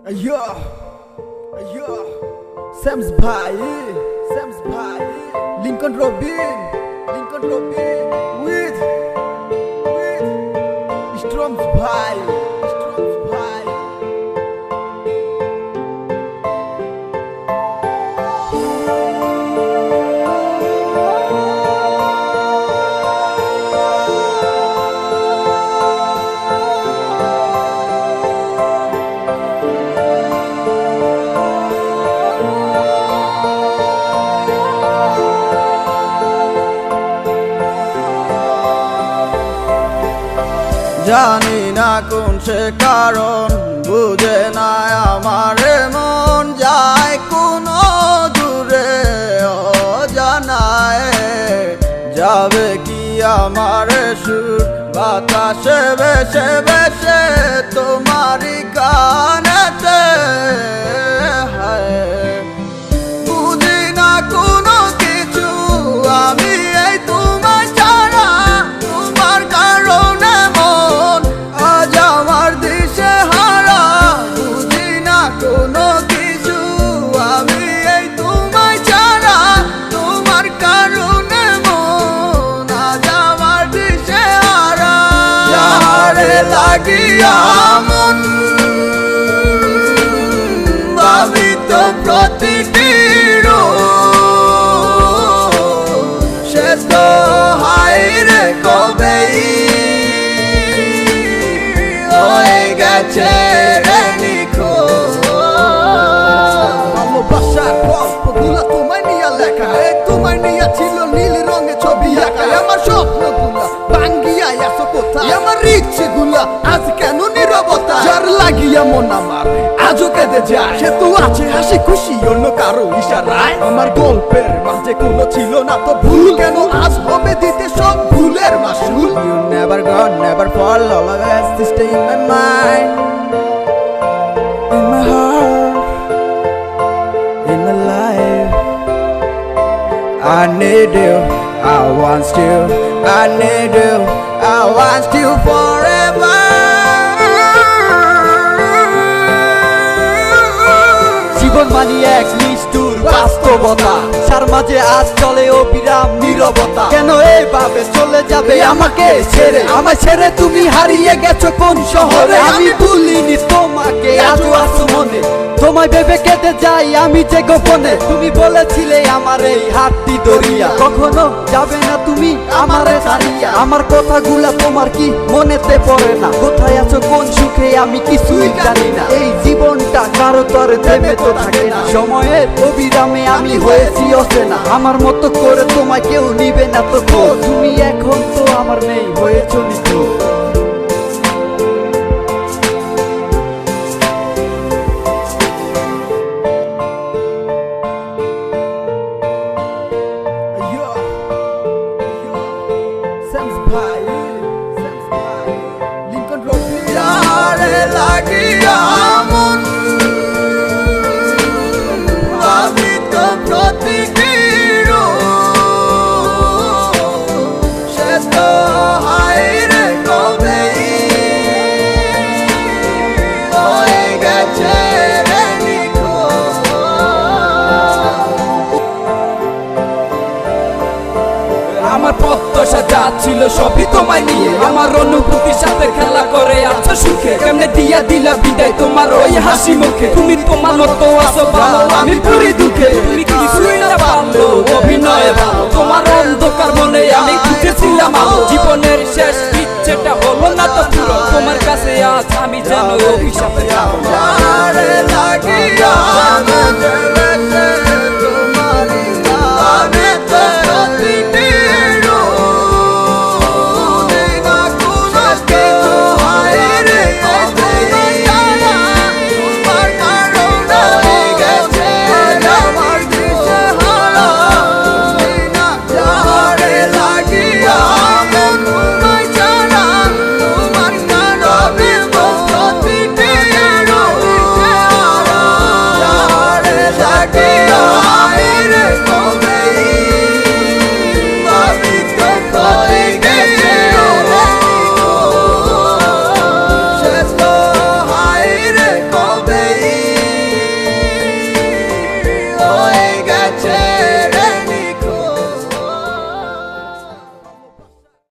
Ayo, ayo, Sam's bhai, Lincoln Robin, with Strom's bhai. জানি না কোন সে কারণ বুঝে না আমার মন যায় কোনো দূরে অজানায় যাবে কি আমার সুর বাতাসে বেশে বেশে তোমারই কানেতে বুঝি না কোনো কিছু আমি এই তোমার ছাড়া তোমার কারণে মন আজ আমার দিশে হারা বুঝি না কোনো কিছু আমি এই তোমার ছাড়া তোমার কারণে মন আজ আমার দিশে হারা যারে লাগিয়া মন ভাবিত প্রতিটি সে তো হাইরে কবেই হয়ে গেছে রে নিখোঁজ। ভালোবাসার গল্পগুলো তোমায় নিয়ে লেখা তোমায় নিয়ে ছিল নীল রঙে ছবি আঁকা আমার স্বপ্নগুলা ভাঙ্গিয়া আসো কোথায় আমার ইচ্ছেগুলা আজ কেন নীরবতা যার লাগিয়া মন আমার আজও কেঁদে যায় সে তো আছে হাসি খুশি অন্য কারো ইশারায় আমার গল্পের মাঝে কোনো ছিল না তো ভুল কেন আজ হবে দিতে সব ভুলের মাসুল। You never gone, never fall, always stay in my mind, in my heart, in my life. I need you, I want you, I need you, I want you forever. জীবন মানি এক নিষ্ঠুর বাস্তবতা সার মাঝে আজ চলে অবিরাম নীরবতা কেন এইভাবে চলে যাবে আমাকে ছেড়ে আমায় ছেড়ে তুমি হারিয়ে গেছো কোন শহরে আমি ভুলিনি তোমাকে আজও আছো মনে তোমায় ভেবে কেটে যাই আমি যে গোপনে তুমি বলেছিলে আমার এই হাতটি দরিয়া কখনো যাবে না তুমি আমারে ছাড়িয়া আমার কথাগুলা তোমার কি মনেতে পড়ে না কোথায় আছো কোন সুখে আমি কিছুই জানি না এই জীবনটা কারো তরে থেমে তো থাকে না সময়ের অবিরামে আমি হয়েছি অচেনা আমার মতো করে তোমায় কেউ নিবে না তো তুমি এখন তো আমার নেই হয়েছো নিখোঁজ। যারে লাগিয়া মন ভাবিত প্রতিটি সে তো হাইরে কবেই হয়ে গেছে রে নিখোঁজ। আমার প্রত্যাশা যা ছিল সবই তোমায় নিয়ে আমার অনুভূতির সাথে খেলা করে আছো সুখে কেমনে দিয়া দিলা বিদায় তোমার ওই হাসি মুখে তুমি তোমার মতো আছো ভালো আমি পুরি দুঃখে তুমি কিছুই না পারলো অভিনয় ভালো তোমার অন্ধকার মনে আমি খুঁজেছিলাম আলো জীবনের শেষ ইচ্ছেটা হলো না তো পুরো তোমার কাছে আজ আমি যেন অভিশাপে যারে লাগিয়া মন তোমারই ভাবিত প্রতিটি হচ্ছে